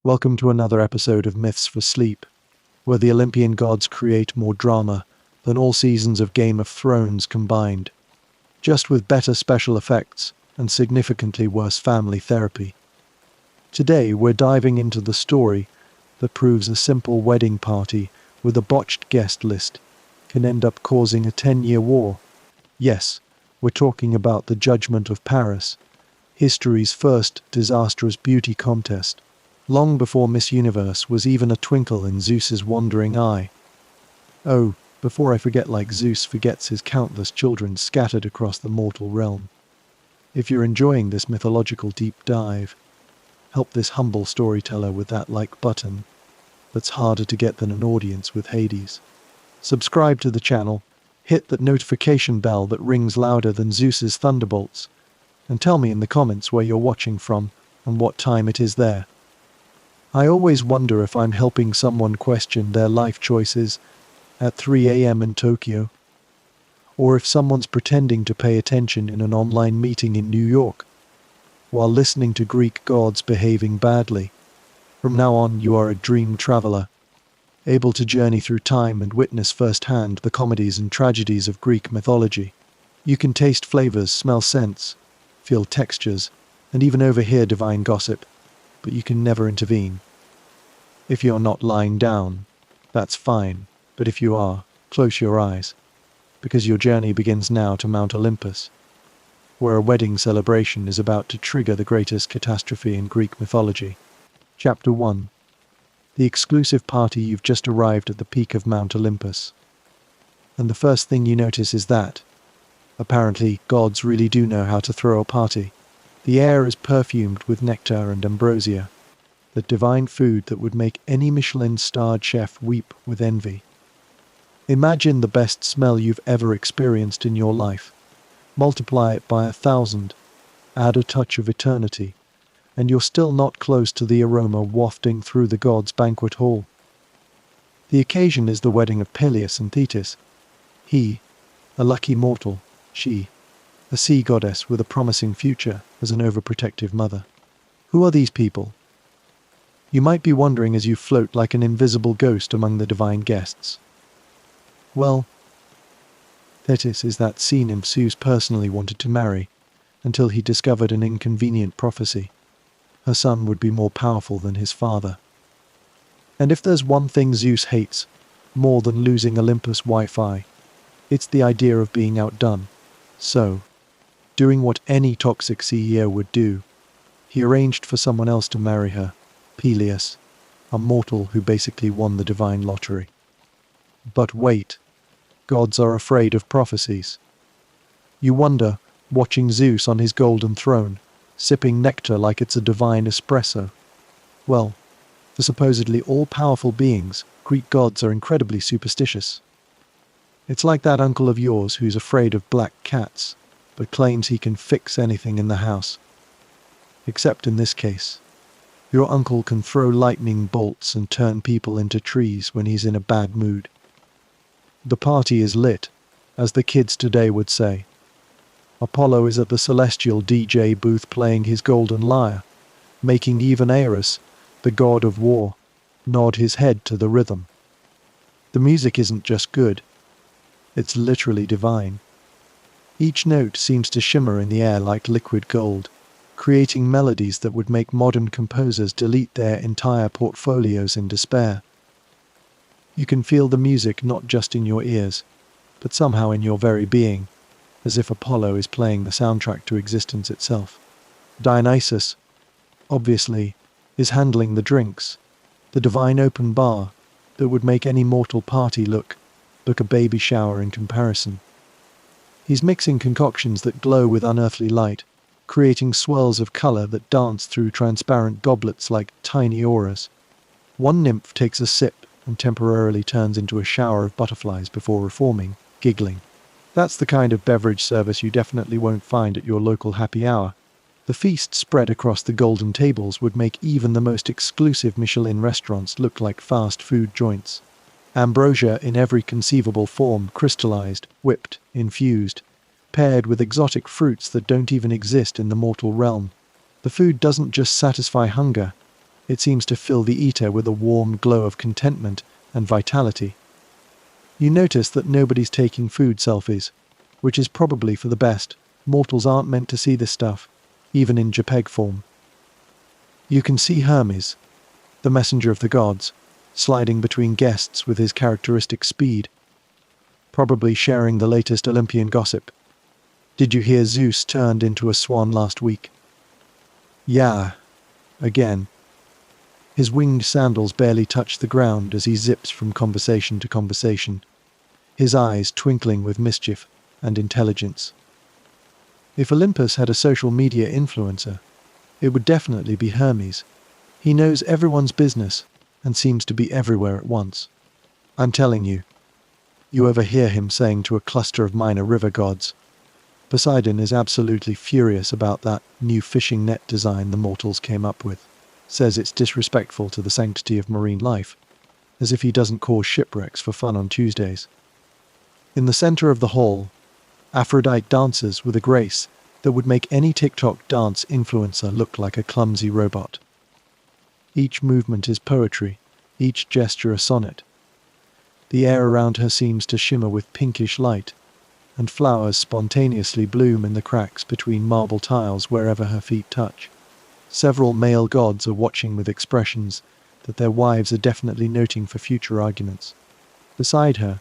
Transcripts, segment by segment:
Welcome to another episode of Myths for Sleep, where the Olympian gods create more drama than all seasons of Game of Thrones combined, just with better special effects and significantly worse family therapy. Today we're diving into the story that proves a simple wedding party with a botched guest list can end up causing a 10-year war. Yes, we're talking about the Judgment of Paris, history's first disastrous beauty contest, long before Miss Universe was even a twinkle in Zeus's wandering eye. Oh, before I forget, like Zeus forgets his countless children scattered across the mortal realm. If you're enjoying this mythological deep dive, help this humble storyteller with that like button that's harder to get than an audience with Hades. Subscribe to the channel, hit that notification bell that rings louder than Zeus's thunderbolts, and tell me in the comments where you're watching from and what time it is there. I always wonder if I'm helping someone question their life choices at 3 a.m. in Tokyo, or if someone's pretending to pay attention in an online meeting in New York, while listening to Greek gods behaving badly. From now on, you are a dream traveler, able to journey through time and witness firsthand the comedies and tragedies of Greek mythology. You can taste flavors, smell scents, feel textures, and even overhear divine gossip, but you can never intervene. If you're not lying down, that's fine, but if you are, close your eyes, because your journey begins now to Mount Olympus, where a wedding celebration is about to trigger the greatest catastrophe in Greek mythology. Chapter 1. The exclusive party. You've just arrived at the peak of Mount Olympus, and the first thing you notice is that, apparently, gods really do know how to throw a party. The air is perfumed with nectar and ambrosia, the divine food that would make any Michelin-starred chef weep with envy. Imagine the best smell you've ever experienced in your life. Multiply it by 1,000, add a touch of eternity, and you're still not close to the aroma wafting through the gods' banquet hall. The occasion is the wedding of Peleus and Thetis. He, a lucky mortal; she, a sea goddess with a promising future as an overprotective mother. Who are these people? You might be wondering as you float like an invisible ghost among the divine guests. Well, Thetis is that sea nymph Zeus personally wanted to marry, until he discovered an inconvenient prophecy. Her son would be more powerful than his father. And if there's one thing Zeus hates more than losing Olympus Wi-Fi, it's the idea of being outdone. So, doing what any toxic CEO would do, he arranged for someone else to marry her, Peleus, a mortal who basically won the divine lottery. But wait, gods are afraid of prophecies. You wonder, watching Zeus on his golden throne, sipping nectar like it's a divine espresso. Well, for supposedly all-powerful beings, Greek gods are incredibly superstitious. It's like that uncle of yours who's afraid of black cats, but claims he can fix anything in the house. Except in this case, your uncle can throw lightning bolts and turn people into trees when he's in a bad mood. The party is lit, as the kids today would say. Apollo is at the celestial DJ booth playing his golden lyre, making even Ares, the god of war, nod his head to the rhythm. The music isn't just good, it's literally divine. Each note seems to shimmer in the air like liquid gold, creating melodies that would make modern composers delete their entire portfolios in despair. You can feel the music not just in your ears, but somehow in your very being, as if Apollo is playing the soundtrack to existence itself. Dionysus, obviously, is handling the drinks, the divine open bar that would make any mortal party look a baby shower in comparison. He's mixing concoctions that glow with unearthly light, creating swirls of color that dance through transparent goblets like tiny auras. One nymph takes a sip and temporarily turns into a shower of butterflies before reforming, giggling. That's the kind of beverage service you definitely won't find at your local happy hour. The feast spread across the golden tables would make even the most exclusive Michelin restaurants look like fast food joints. Ambrosia in every conceivable form, crystallized, whipped, infused, paired with exotic fruits that don't even exist in the mortal realm. The food doesn't just satisfy hunger, It seems to fill the ether with a warm glow of contentment and vitality. You notice that nobody's taking food selfies, which is probably for the best. Mortals aren't meant to see this stuff, even in JPEG form. You can see Hermes, the messenger of the gods, sliding between guests with his characteristic speed, probably sharing the latest Olympian gossip. Did you hear Zeus turned into a swan last week? Yeah, again. His winged sandals barely touch the ground as he zips from conversation to conversation, his eyes twinkling with mischief and intelligence. If Olympus had a social media influencer, it would definitely be Hermes. He knows everyone's business and seems to be everywhere at once. I'm telling you, you overhear him saying to a cluster of minor river gods, Poseidon is absolutely furious about that new fishing net design the mortals came up with. Says it's disrespectful to the sanctity of marine life, as if he doesn't cause shipwrecks for fun on Tuesdays. In the center of the hall, Aphrodite dances with a grace that would make any TikTok dance influencer look like a clumsy robot. Each movement is poetry, each gesture a sonnet. The air around her seems to shimmer with pinkish light, and flowers spontaneously bloom in the cracks between marble tiles wherever her feet touch. Several male gods are watching with expressions that their wives are definitely noting for future arguments. Beside her,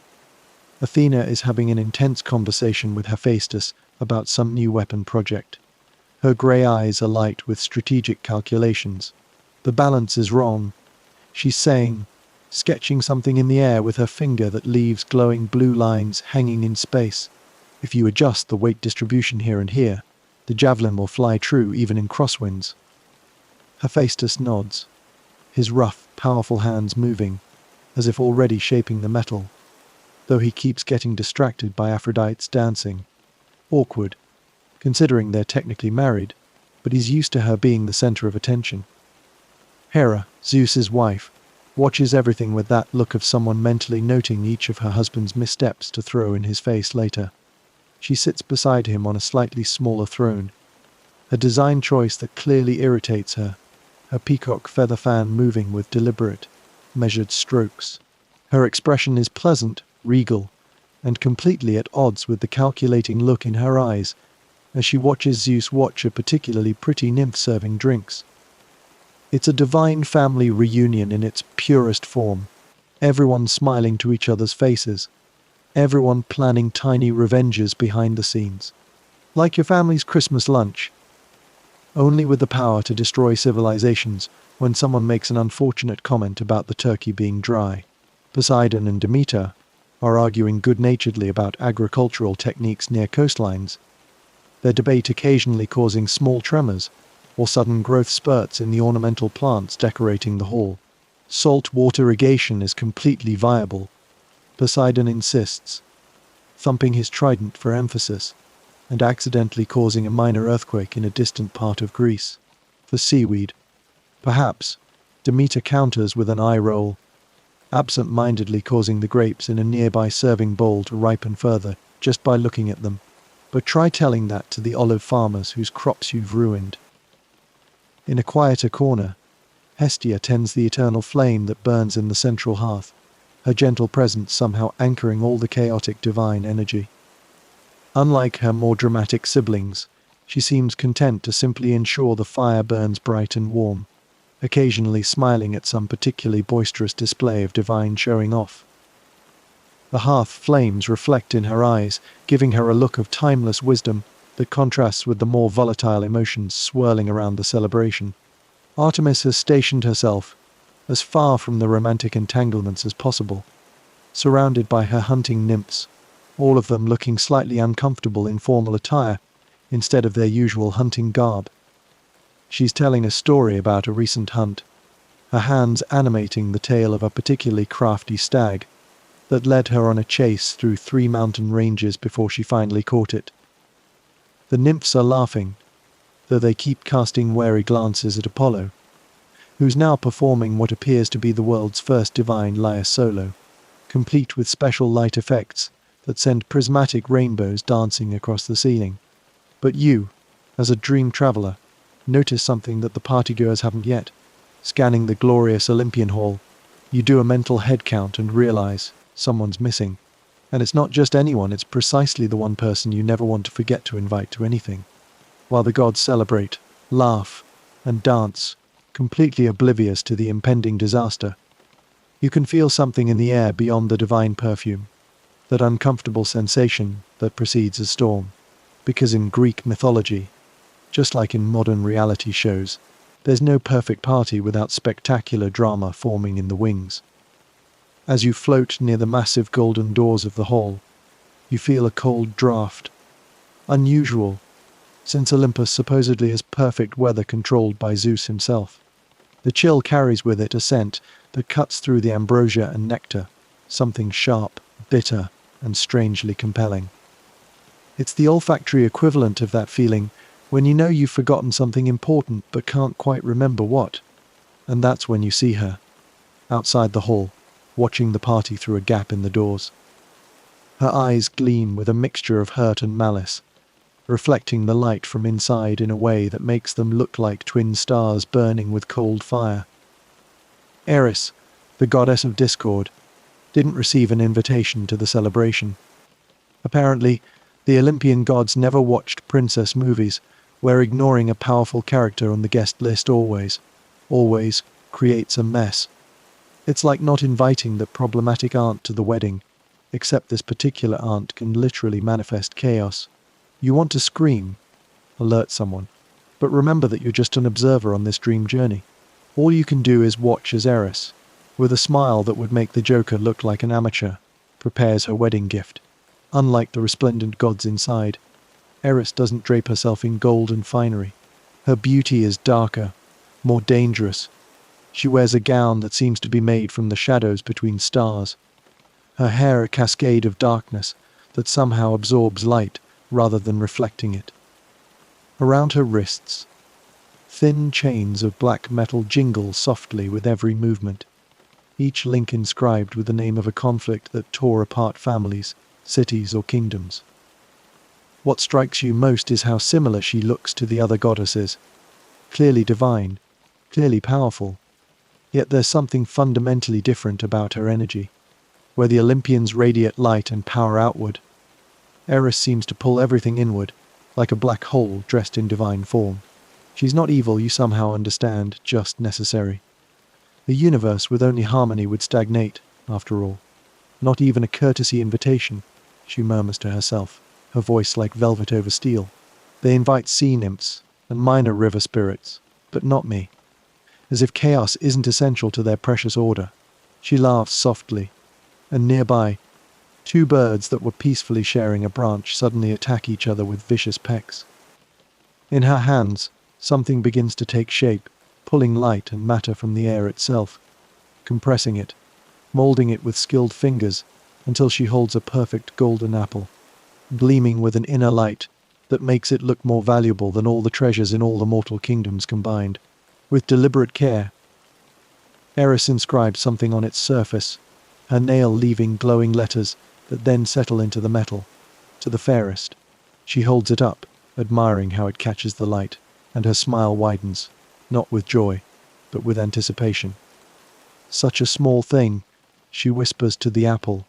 Athena is having an intense conversation with Hephaestus about some new weapon project. Her grey eyes are light with strategic calculations. The balance is wrong, she's saying, sketching something in the air with her finger that leaves glowing blue lines hanging in space. If you adjust the weight distribution here and here, the javelin will fly true even in crosswinds. Hephaestus nods, his rough, powerful hands moving, as if already shaping the metal, though he keeps getting distracted by Aphrodite's dancing. Awkward, considering they're technically married, but he's used to her being the center of attention. Hera, Zeus's wife, watches everything with that look of someone mentally noting each of her husband's missteps to throw in his face later. She sits beside him on a slightly smaller throne, a design choice that clearly irritates her, her peacock feather fan moving with deliberate, measured strokes. Her expression is pleasant, regal, and completely at odds with the calculating look in her eyes as she watches Zeus watch a particularly pretty nymph serving drinks. It's a divine family reunion in its purest form, everyone smiling to each other's faces, everyone planning tiny revenges behind the scenes. Like your family's Christmas lunch, only with the power to destroy civilizations when someone makes an unfortunate comment about the turkey being dry. Poseidon and Demeter are arguing good-naturedly about agricultural techniques near coastlines, their debate occasionally causing small tremors or sudden growth spurts in the ornamental plants decorating the hall. Salt water irrigation is completely viable, Poseidon insists, thumping his trident for emphasis, and accidentally causing a minor earthquake in a distant part of Greece. For seaweed, perhaps, Demeter counters with an eye roll, absent-mindedly causing the grapes in a nearby serving bowl to ripen further just by looking at them. But try telling that to the olive farmers whose crops you've ruined. In a quieter corner, Hestia tends the eternal flame that burns in the central hearth, her gentle presence somehow anchoring all the chaotic divine energy. Unlike her more dramatic siblings, she seems content to simply ensure the fire burns bright and warm, occasionally smiling at some particularly boisterous display of divine showing off. The hearth flames reflect in her eyes, giving her a look of timeless wisdom that contrasts with the more volatile emotions swirling around the celebration. Artemis has stationed herself as far from the romantic entanglements as possible, surrounded by her hunting nymphs, all of them looking slightly uncomfortable in formal attire instead of their usual hunting garb. She's telling a story about a recent hunt, her hands animating the tale of a particularly crafty stag that led her on a chase through 3 mountain ranges before she finally caught it. The nymphs are laughing, though they keep casting wary glances at Apollo, who's now performing what appears to be the world's first divine lyre solo, complete with special light effects that send prismatic rainbows dancing across the ceiling. But you, as a dream traveler, notice something that the partygoers haven't yet. Scanning the glorious Olympian Hall, you do a mental head count and realize someone's missing. And it's not just anyone, it's precisely the one person you never want to forget to invite to anything. While the gods celebrate, laugh, and dance, completely oblivious to the impending disaster, you can feel something in the air beyond the divine perfume, that uncomfortable sensation that precedes a storm. Because in Greek mythology, just like in modern reality shows, there's no perfect party without spectacular drama forming in the wings. As you float near the massive golden doors of the hall, you feel a cold draft. Unusual, since Olympus supposedly has perfect weather controlled by Zeus himself. The chill carries with it a scent that cuts through the ambrosia and nectar, something sharp, bitter, and strangely compelling. It's the olfactory equivalent of that feeling when you know you've forgotten something important but can't quite remember what. And that's when you see her, outside the hall, watching the party through a gap in the doors. Her eyes gleam with a mixture of hurt and malice, reflecting the light from inside in a way that makes them look like twin stars burning with cold fire. Eris, the goddess of discord, didn't receive an invitation to the celebration. Apparently, the Olympian gods never watched princess movies, where ignoring a powerful character on the guest list always creates a mess. It's like not inviting the problematic aunt to the wedding, except this particular aunt can literally manifest chaos. You want to scream, alert someone, but remember that you're just an observer on this dream journey. All you can do is watch as Eris, with a smile that would make the Joker look like an amateur, prepares her wedding gift. Unlike the resplendent gods inside, Eris doesn't drape herself in gold and finery. Her beauty is darker, more dangerous. She wears a gown that seems to be made from the shadows between stars. Her hair a cascade of darkness that somehow absorbs light rather than reflecting it. Around her wrists, thin chains of black metal jingle softly with every movement, each link inscribed with the name of a conflict that tore apart families, cities, or kingdoms. What strikes you most is how similar she looks to the other goddesses. Clearly divine, clearly powerful. Yet there's something fundamentally different about her energy. Where the Olympians radiate light and power outward, Eris seems to pull everything inward, like a black hole dressed in divine form. She's not evil, you somehow understand, just necessary. A universe with only harmony would stagnate, after all. Not even a courtesy invitation, she murmurs to herself, her voice like velvet over steel. They invite sea nymphs and minor river spirits, but not me. As if chaos isn't essential to their precious order. She laughs softly, and nearby, two birds that were peacefully sharing a branch suddenly attack each other with vicious pecks. In her hands, something begins to take shape, pulling light and matter from the air itself, compressing it, molding it with skilled fingers until she holds a perfect golden apple, gleaming with an inner light that makes it look more valuable than all the treasures in all the mortal kingdoms combined. With deliberate care, Eris inscribes something on its surface, her nail leaving glowing letters that then settle into the metal. To the fairest, she holds it up, admiring how it catches the light, and her smile widens, not with joy, but with anticipation. Such a small thing, she whispers to the apple,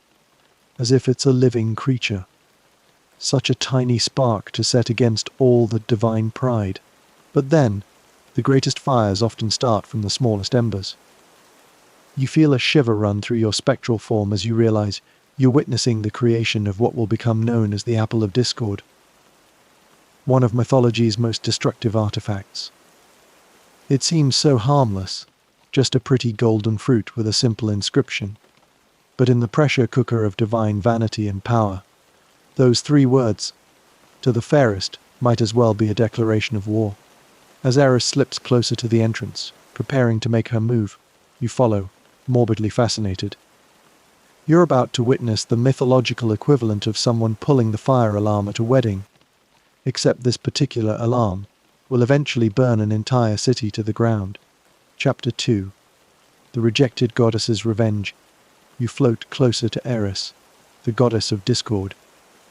as if it's a living creature. Such a tiny spark to set against all the divine pride. But then, the greatest fires often start from the smallest embers. You feel a shiver run through your spectral form as you realize you're witnessing the creation of what will become known as the Apple of Discord, one of mythology's most destructive artifacts. It seems so harmless, just a pretty golden fruit with a simple inscription. But in the pressure cooker of divine vanity and power, those 3 words, to the fairest, might as well be a declaration of war. As Eris slips closer to the entrance, preparing to make her move, you follow, morbidly fascinated. You're about to witness the mythological equivalent of someone pulling the fire alarm at a wedding, except this particular alarm will eventually burn an entire city to the ground. Chapter 2. The Rejected Goddess's Revenge. You float closer to Eris, the goddess of discord,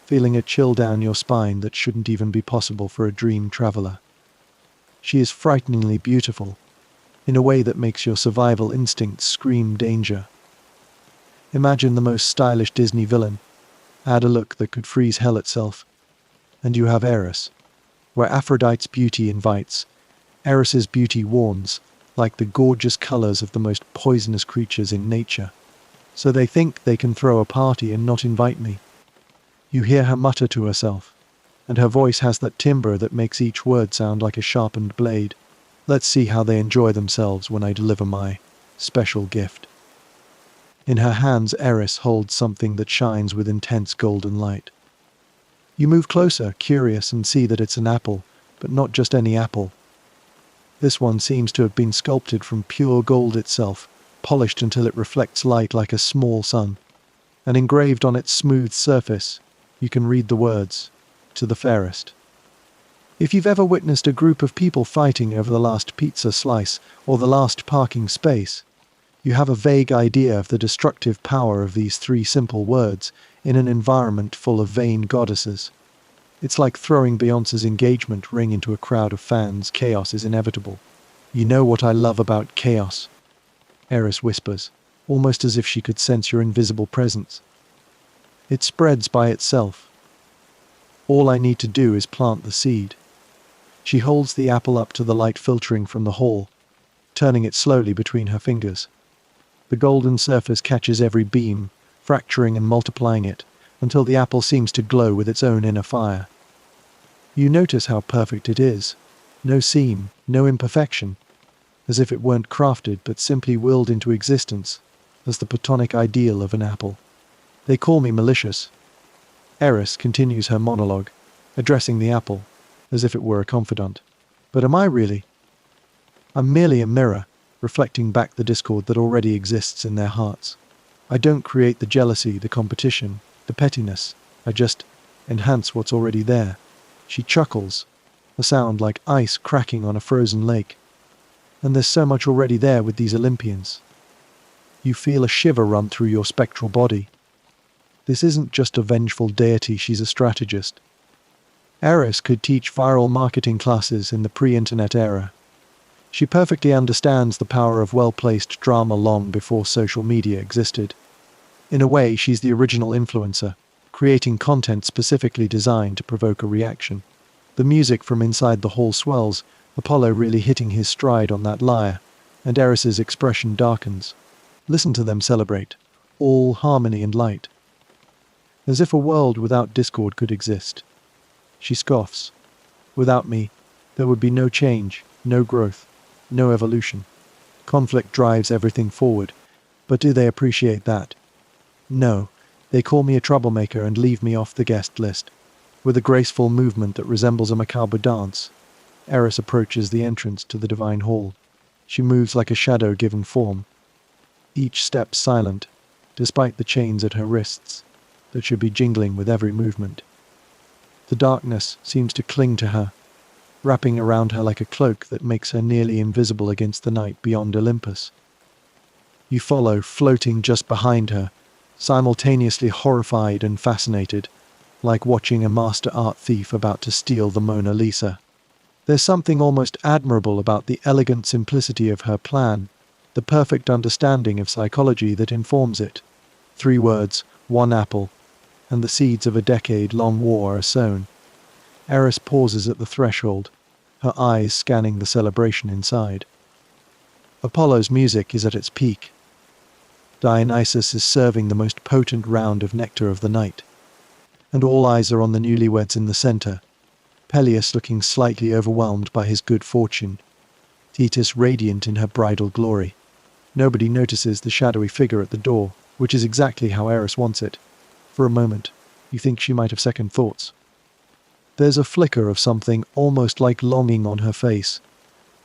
feeling a chill down your spine that shouldn't even be possible for a dream traveler. She is frighteningly beautiful, in a way that makes your survival instincts scream danger. Imagine the most stylish Disney villain. Add a look that could freeze hell itself. And you have Eris. Where Aphrodite's beauty invites, Eris's beauty warns, like the gorgeous colors of the most poisonous creatures in nature. So they think they can throw a party and not invite me. You hear her mutter to herself, and her voice has that timbre that makes each word sound like a sharpened blade. Let's see how they enjoy themselves when I deliver my special gift. In her hands, Eris holds something that shines with intense golden light. You move closer, curious, and see that it's an apple, but not just any apple. This one seems to have been sculpted from pure gold itself, polished until it reflects light like a small sun. And engraved on its smooth surface, you can read the words, "To the fairest." If you've ever witnessed a group of people fighting over the last pizza slice or the last parking space, you have a vague idea of the destructive power of these three simple words in an environment full of vain goddesses. It's like throwing Beyoncé's engagement ring into a crowd of fans. Chaos is inevitable. You know what I love about chaos, Eris whispers, almost as if she could sense your invisible presence. It spreads by itself. All I need to do is plant the seed. She holds the apple up to the light filtering from the hall, turning it slowly between her fingers. The golden surface catches every beam, fracturing and multiplying it, until the apple seems to glow with its own inner fire. You notice how perfect it is. No seam, no imperfection, as if it weren't crafted but simply willed into existence as the platonic ideal of an apple. They call me malicious. Eris continues her monologue, addressing the apple, as if it were a confidant. But am I really? I'm merely a mirror, reflecting back the discord that already exists in their hearts. I don't create the jealousy, the competition, the pettiness. I just enhance what's already there. She chuckles, a sound like ice cracking on a frozen lake. And there's so much already there with these Olympians. You feel a shiver run through your spectral body. This isn't just a vengeful deity, she's a strategist. Eris could teach viral marketing classes in the pre-internet era. She perfectly understands the power of well-placed drama long before social media existed. In a way, she's the original influencer, creating content specifically designed to provoke a reaction. The music from inside the hall swells, Apollo really hitting his stride on that lyre, and Eris's expression darkens. Listen to them celebrate, all harmony and light. As if a world without discord could exist. She scoffs. Without me, there would be no change, no growth, no evolution. Conflict drives everything forward. But do they appreciate that? No. They call me a troublemaker and leave me off the guest list. With a graceful movement that resembles a macabre dance, Eris approaches the entrance to the divine hall. She moves like a shadow given form. Each step silent, despite the chains at her wrists that should be jingling with every movement. The darkness seems to cling to her, wrapping around her like a cloak that makes her nearly invisible against the night beyond Olympus. You follow, floating just behind her, simultaneously horrified and fascinated, like watching a master art thief about to steal the Mona Lisa. There's something almost admirable about the elegant simplicity of her plan, the perfect understanding of psychology that informs it. 3 words, 1 apple, and the seeds of a decade-long war are sown. Eris pauses at the threshold, her eyes scanning the celebration inside. Apollo's music is at its peak. Dionysus is serving the most potent round of nectar of the night, and all eyes are on the newlyweds in the center, Peleus looking slightly overwhelmed by his good fortune, Thetis radiant in her bridal glory. Nobody notices the shadowy figure at the door, which is exactly how Eris wants it. For a moment, you think she might have second thoughts. There's a flicker of something almost like longing on her face,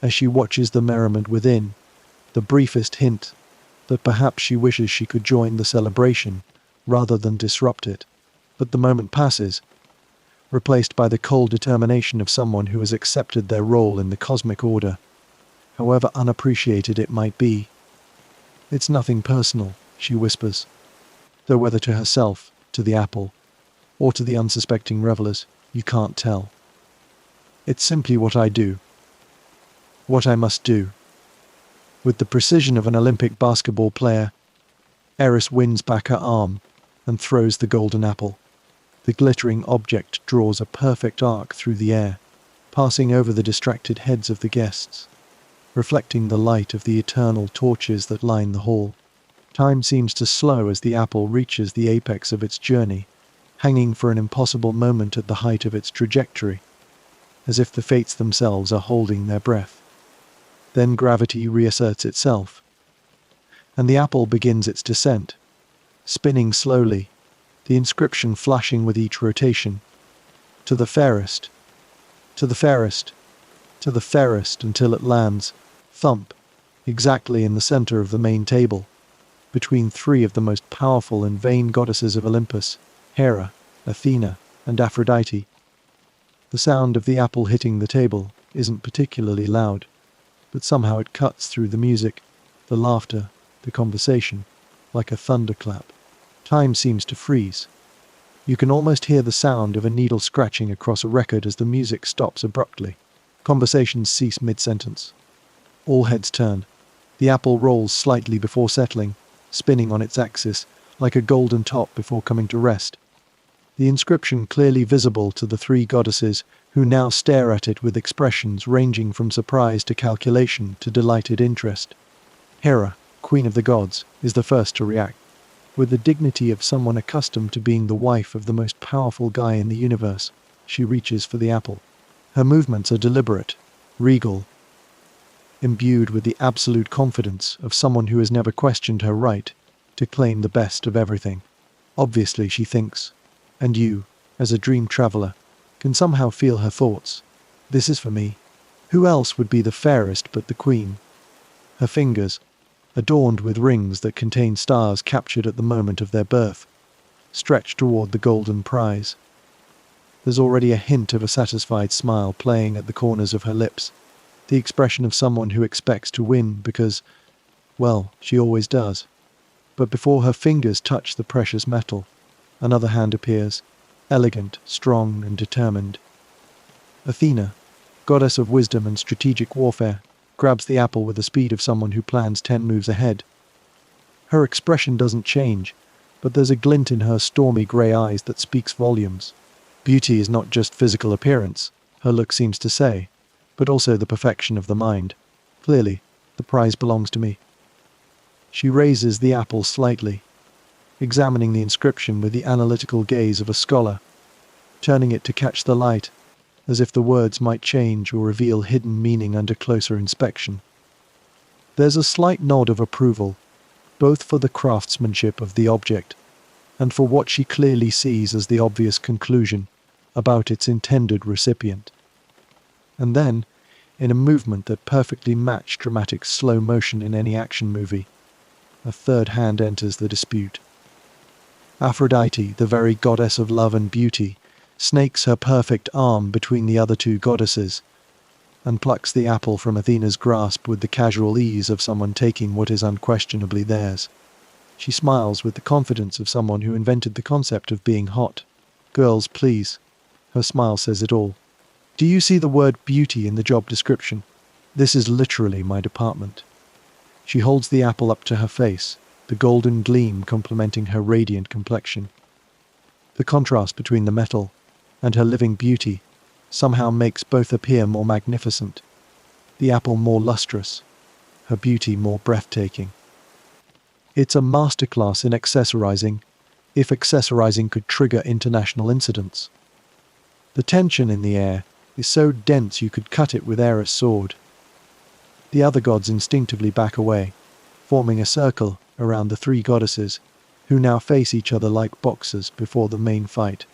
as she watches the merriment within, the briefest hint that perhaps she wishes she could join the celebration rather than disrupt it. But the moment passes, replaced by the cold determination of someone who has accepted their role in the cosmic order, however unappreciated it might be. It's nothing personal, she whispers, though whether to herself, to the apple, or to the unsuspecting revelers, you can't tell. It's simply what I do. What I must do. With the precision of an Olympic basketball player, Eris wins back her arm and throws the golden apple. The glittering object draws a perfect arc through the air, passing over the distracted heads of the guests, reflecting the light of the eternal torches that line the hall. Time seems to slow as the apple reaches the apex of its journey, hanging for an impossible moment at the height of its trajectory, as if the fates themselves are holding their breath. Then gravity reasserts itself, and the apple begins its descent, spinning slowly, the inscription flashing with each rotation. To the fairest, to the fairest, to the fairest, until it lands, thump, exactly in the center of the main table, between three of the most powerful and vain goddesses of Olympus, Hera, Athena, and Aphrodite. The sound of the apple hitting the table isn't particularly loud, but somehow it cuts through the music, the laughter, the conversation, like a thunderclap. Time seems to freeze. You can almost hear the sound of a needle scratching across a record as the music stops abruptly. Conversations cease mid-sentence. All heads turn. The apple rolls slightly before settling, spinning on its axis, like a golden top before coming to rest. The inscription clearly visible to the three goddesses, who now stare at it with expressions ranging from surprise to calculation to delighted interest. Hera, queen of the gods, is the first to react. With the dignity of someone accustomed to being the wife of the most powerful guy in the universe, she reaches for the apple. Her movements are deliberate, regal, imbued with the absolute confidence of someone who has never questioned her right to claim the best of everything. Obviously, she thinks, and you, as a dream traveler, can somehow feel her thoughts. This is for me. Who else would be the fairest but the queen? Her fingers, adorned with rings that contain stars captured at the moment of their birth, stretch toward the golden prize. There's already a hint of a satisfied smile playing at the corners of her lips, the expression of someone who expects to win because, well, she always does. But before her fingers touch the precious metal, another hand appears, elegant, strong, and determined. Athena, goddess of wisdom and strategic warfare, grabs the apple with the speed of someone who plans 10 moves ahead. Her expression doesn't change, but there's a glint in her stormy grey eyes that speaks volumes. Beauty is not just physical appearance, her look seems to say, but also the perfection of the mind. Clearly, the prize belongs to me. She raises the apple slightly, examining the inscription with the analytical gaze of a scholar, turning it to catch the light, as if the words might change or reveal hidden meaning under closer inspection. There's a slight nod of approval, both for the craftsmanship of the object and for what she clearly sees as the obvious conclusion about its intended recipient. And then, in a movement that perfectly matched dramatic slow motion in any action movie, a third hand enters the dispute. Aphrodite, the very goddess of love and beauty, snakes her perfect arm between the other two goddesses, and plucks the apple from Athena's grasp with the casual ease of someone taking what is unquestionably theirs. She smiles with the confidence of someone who invented the concept of being hot. Girls, please. Her smile says it all. Do you see the word beauty in the job description? This is literally my department. She holds the apple up to her face, the golden gleam complementing her radiant complexion. The contrast between the metal and her living beauty somehow makes both appear more magnificent, the apple more lustrous, her beauty more breathtaking. It's a masterclass in accessorizing, if accessorizing could trigger international incidents. The tension in the air is so dense you could cut it with Hera's sword. The other gods instinctively back away, forming a circle around the three goddesses, who now face each other like boxers before the main fight.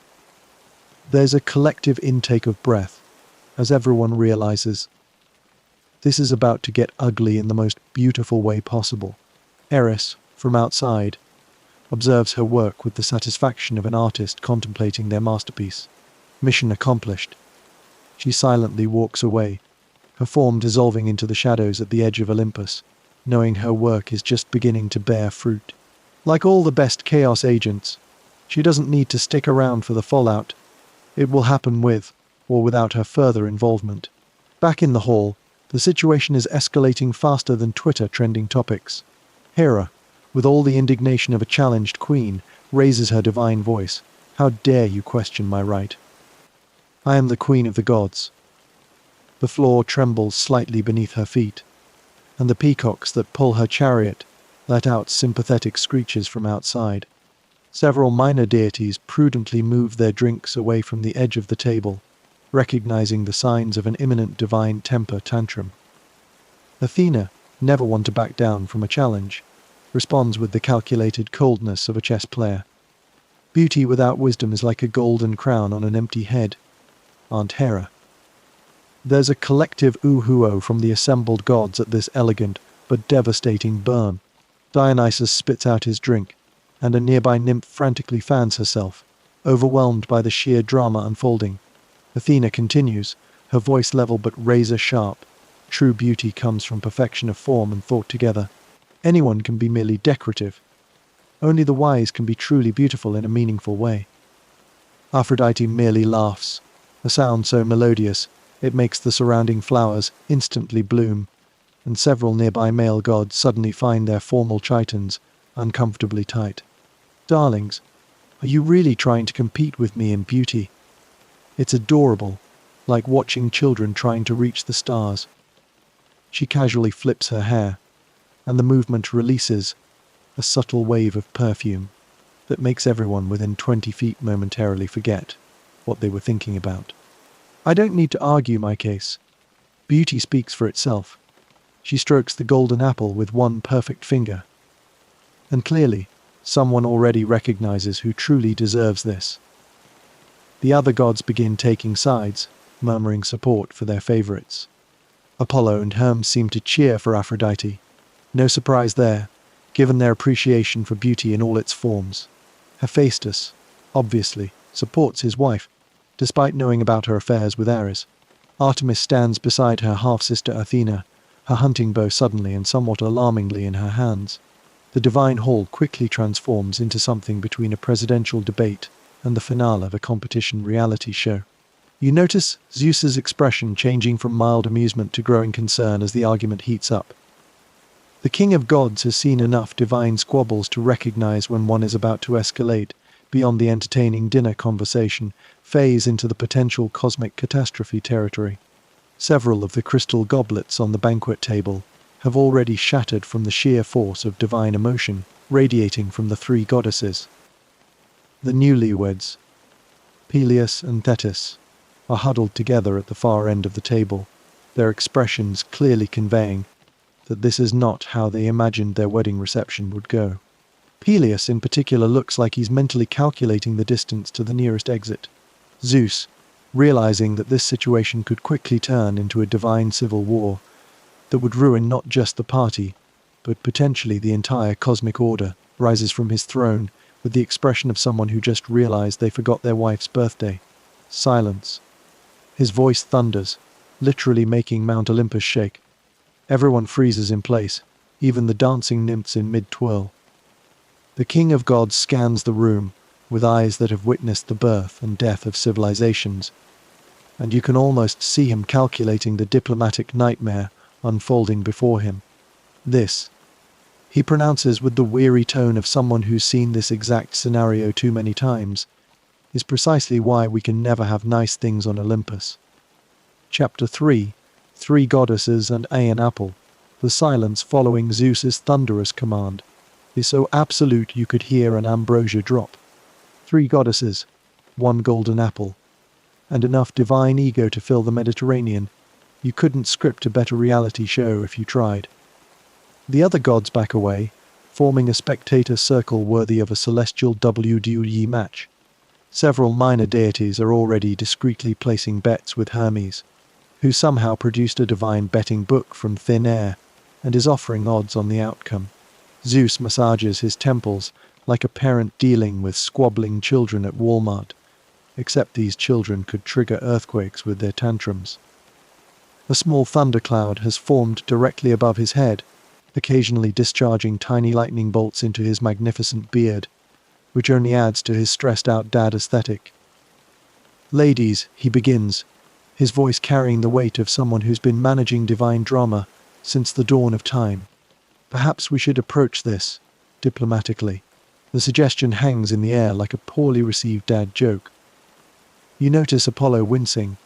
There's a collective intake of breath, as everyone realizes this is about to get ugly in the most beautiful way possible. Eris, from outside, observes her work with the satisfaction of an artist contemplating their masterpiece. Mission accomplished. She silently walks away, her form dissolving into the shadows at the edge of Olympus, knowing her work is just beginning to bear fruit. Like all the best chaos agents, she doesn't need to stick around for the fallout. It will happen with, or without her further involvement. Back in the hall, The situation is escalating faster than Twitter trending topics. Hera, with all the indignation of a challenged queen, raises her divine voice. How dare you question my right? I am the queen of the gods. The floor trembles slightly beneath her feet, and the peacocks that pull her chariot let out sympathetic screeches from outside. Several minor deities prudently move their drinks away from the edge of the table, recognizing the signs of an imminent divine temper tantrum. Athena, never one to back down from a challenge, responds with the calculated coldness of a chess player. Beauty without wisdom is like a golden crown on an empty head. Aunt Hera. There's a collective ooh-hoo-oh from the assembled gods at this elegant but devastating burn. Dionysus spits out his drink, and a nearby nymph frantically fans herself, overwhelmed by the sheer drama unfolding. Athena continues, her voice level but razor-sharp. True beauty comes from perfection of form and thought together. Anyone can be merely decorative. Only the wise can be truly beautiful in a meaningful way. Aphrodite merely laughs, a sound so melodious it makes the surrounding flowers instantly bloom, and several nearby male gods suddenly find their formal chitons uncomfortably tight. Darlings, are you really trying to compete with me in beauty? It's adorable, like watching children trying to reach the stars. She casually flips her hair, and the movement releases a subtle wave of perfume that makes everyone within 20 feet momentarily forget what they were thinking about. I don't need to argue my case. Beauty speaks for itself. She strokes the golden apple with one perfect finger. And clearly, someone already recognizes who truly deserves this. The other gods begin taking sides, murmuring support for their favorites. Apollo and Hermes seem to cheer for Aphrodite. No surprise there, given their appreciation for beauty in all its forms. Hephaestus, obviously, supports his wife, despite knowing about her affairs with Ares. Artemis stands beside her half-sister Athena, her hunting bow suddenly and somewhat alarmingly in her hands. The divine hall quickly transforms into something between a presidential debate and the finale of a competition reality show. You notice Zeus's expression changing from mild amusement to growing concern as the argument heats up. The king of gods has seen enough divine squabbles to recognize when one is about to escalate beyond the entertaining dinner conversation, phase into the potential cosmic catastrophe territory. Several of the crystal goblets on the banquet table have already shattered from the sheer force of divine emotion radiating from the three goddesses. The newlyweds, Peleus and Thetis, are huddled together at the far end of the table, their expressions clearly conveying that this is not how they imagined their wedding reception would go. Peleus in particular looks like he's mentally calculating the distance to the nearest exit. Zeus, realizing that this situation could quickly turn into a divine civil war that would ruin not just the party, but potentially the entire cosmic order, rises from his throne with the expression of someone who just realized they forgot their wife's birthday. Silence. His voice thunders, literally making Mount Olympus shake. Everyone freezes in place, even the dancing nymphs in mid-twirl. The king of gods scans the room with eyes that have witnessed the birth and death of civilizations, and you can almost see him calculating the diplomatic nightmare unfolding before him. This, he pronounces with the weary tone of someone who's seen this exact scenario too many times, is precisely why we can never have nice things on Olympus. Chapter 3, Three Goddesses and an Apple. The silence following Zeus's thunderous command is so absolute you could hear an ambrosia drop. Three goddesses, one golden apple, and enough divine ego to fill the Mediterranean. You couldn't script a better reality show if you tried. The other gods back away, forming a spectator circle worthy of a celestial WWE match. Several minor deities are already discreetly placing bets with Hermes, who somehow produced a divine betting book from thin air and is offering odds on the outcome. Zeus massages his temples like a parent dealing with squabbling children at Walmart, except these children could trigger earthquakes with their tantrums. A small thundercloud has formed directly above his head, occasionally discharging tiny lightning bolts into his magnificent beard, which only adds to his stressed-out dad aesthetic. Ladies, he begins, his voice carrying the weight of someone who's been managing divine drama since the dawn of time. Perhaps we should approach this diplomatically. The suggestion hangs in the air like a poorly received dad joke. You notice Apollo wincing,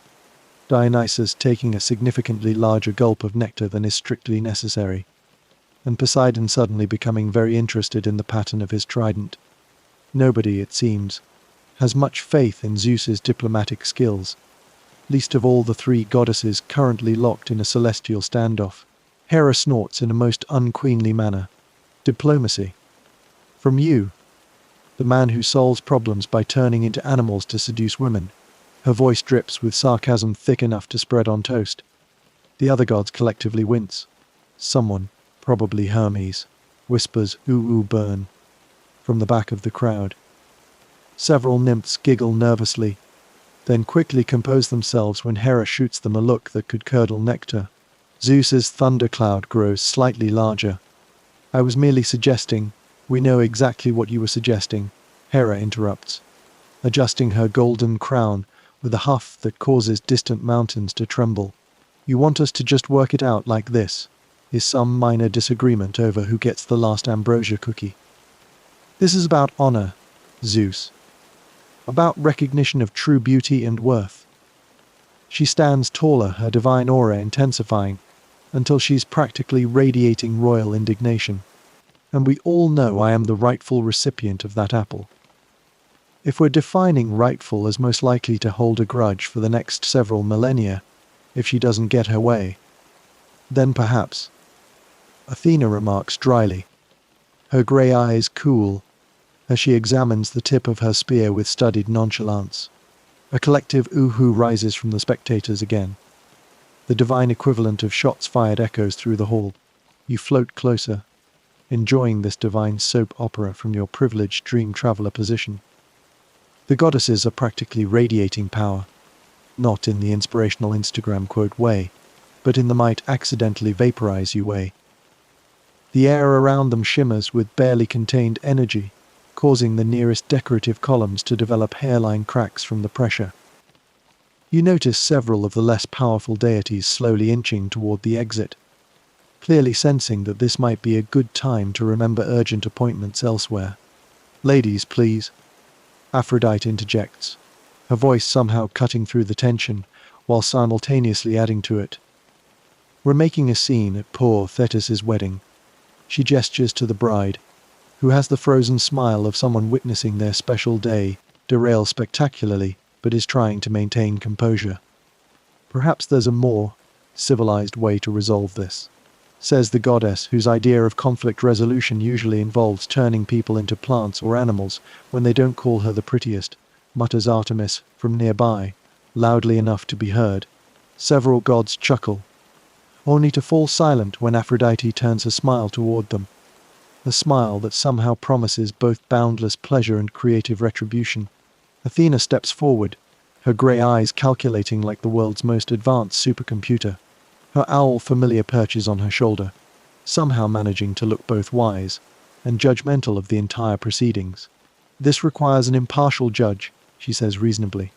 Dionysus taking a significantly larger gulp of nectar than is strictly necessary, and Poseidon suddenly becoming very interested in the pattern of his trident. Nobody, it seems, has much faith in Zeus's diplomatic skills, least of all the three goddesses currently locked in a celestial standoff. Hera snorts in a most unqueenly manner. Diplomacy. From you, the man who solves problems by turning into animals to seduce women. Her voice drips with sarcasm thick enough to spread on toast. The other gods collectively wince. Someone, probably Hermes, whispers "ooh ooh burn" from the back of the crowd. Several nymphs giggle nervously, then quickly compose themselves when Hera shoots them a look that could curdle nectar. Zeus's thundercloud grows slightly larger. I was merely suggesting. We know exactly what you were suggesting, Hera interrupts, adjusting her golden crown with a huff that causes distant mountains to tremble. You want us to just work it out like this, is some minor disagreement over who gets the last ambrosia cookie. This is about honor, Zeus. About recognition of true beauty and worth. She stands taller, her divine aura intensifying, until she's practically radiating royal indignation. And we all know I am the rightful recipient of that apple. If we're defining rightful as most likely to hold a grudge for the next several millennia, if she doesn't get her way, then perhaps. Athena remarks dryly, her grey eyes cool, as she examines the tip of her spear with studied nonchalance. A collective ooh-hoo rises from the spectators again. The divine equivalent of shots fired echoes through the hall. You float closer, enjoying this divine soap opera from your privileged dream traveler position. The goddesses are practically radiating power, not in the inspirational Instagram quote way, but in the might accidentally vaporize you way. The air around them shimmers with barely contained energy, causing the nearest decorative columns to develop hairline cracks from the pressure. You notice several of the less powerful deities slowly inching toward the exit, clearly sensing that this might be a good time to remember urgent appointments elsewhere. Ladies, please. Aphrodite interjects, her voice somehow cutting through the tension, while simultaneously adding to it. We're making a scene at poor Thetis's wedding. She gestures to the bride, who has the frozen smile of someone witnessing their special day derail spectacularly, but is trying to maintain composure. Perhaps there's a more civilized way to resolve this, says the goddess, whose idea of conflict resolution usually involves turning people into plants or animals when they don't call her the prettiest, mutters Artemis from nearby, loudly enough to be heard. Several gods chuckle, only to fall silent when Aphrodite turns her smile toward them, a smile that somehow promises both boundless pleasure and creative retribution. Athena steps forward, her grey eyes calculating like the world's most advanced supercomputer. Her owl familiar perches on her shoulder, somehow managing to look both wise and judgmental of the entire proceedings. This requires an impartial judge, she says reasonably,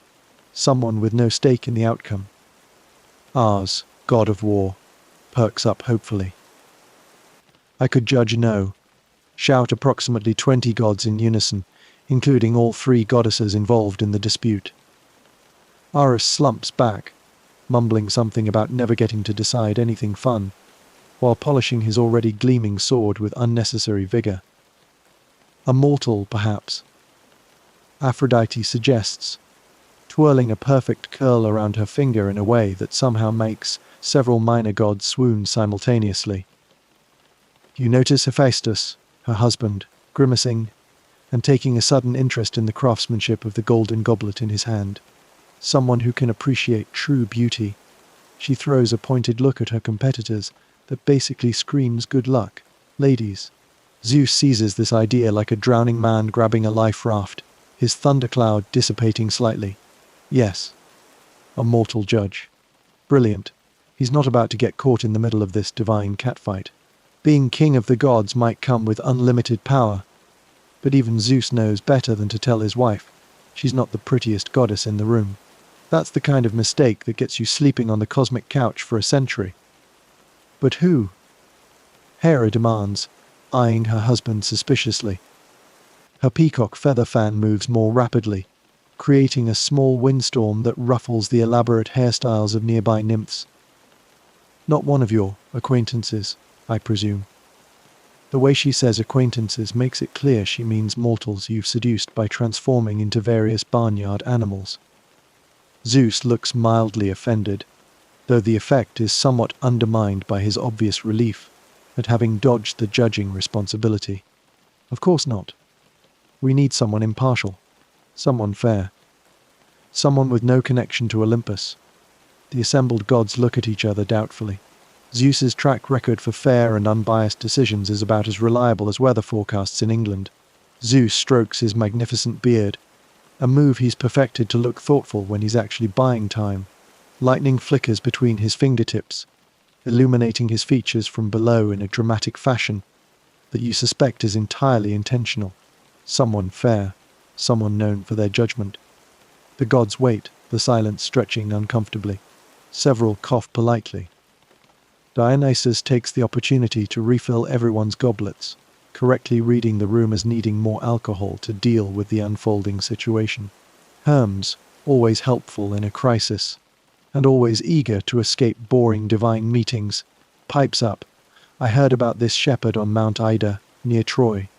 someone with no stake in the outcome. Ars, god of war, perks up hopefully. I could judge no, shout approximately 20 gods in unison, including all three goddesses involved in the dispute. Ares slumps back, mumbling something about never getting to decide anything fun, while polishing his already gleaming sword with unnecessary vigor. A mortal, perhaps, Aphrodite suggests, twirling a perfect curl around her finger in a way that somehow makes several minor gods swoon simultaneously. You notice Hephaestus, her husband, grimacing and taking a sudden interest in the craftsmanship of the golden goblet in his hand. Someone who can appreciate true beauty. She throws a pointed look at her competitors that basically screams good luck. Ladies. Zeus seizes this idea like a drowning man grabbing a life raft, his thundercloud dissipating slightly. Yes. A mortal judge. Brilliant. He's not about to get caught in the middle of this divine catfight. Being king of the gods might come with unlimited power, but even Zeus knows better than to tell his wife she's not the prettiest goddess in the room. That's the kind of mistake that gets you sleeping on the cosmic couch for a century. But who? Hera demands, eyeing her husband suspiciously. Her peacock feather fan moves more rapidly, creating a small windstorm that ruffles the elaborate hairstyles of nearby nymphs. Not one of your acquaintances, I presume. The way she says acquaintances makes it clear she means mortals you've seduced by transforming into various barnyard animals. Zeus looks mildly offended, though the effect is somewhat undermined by his obvious relief at having dodged the judging responsibility. Of course not. We need someone impartial, someone fair, someone with no connection to Olympus. The assembled gods look at each other doubtfully. Zeus's track record for fair and unbiased decisions is about as reliable as weather forecasts in England. Zeus strokes his magnificent beard, a move he's perfected to look thoughtful when he's actually buying time. Lightning flickers between his fingertips, illuminating his features from below in a dramatic fashion that you suspect is entirely intentional. Someone fair, someone known for their judgment. The gods wait, the silence stretching uncomfortably. Several cough politely. Dionysus takes the opportunity to refill everyone's goblets, correctly reading the room as needing more alcohol to deal with the unfolding situation. Hermes, always helpful in a crisis, and always eager to escape boring divine meetings, pipes up, I heard about this shepherd on Mount Ida, near Troy.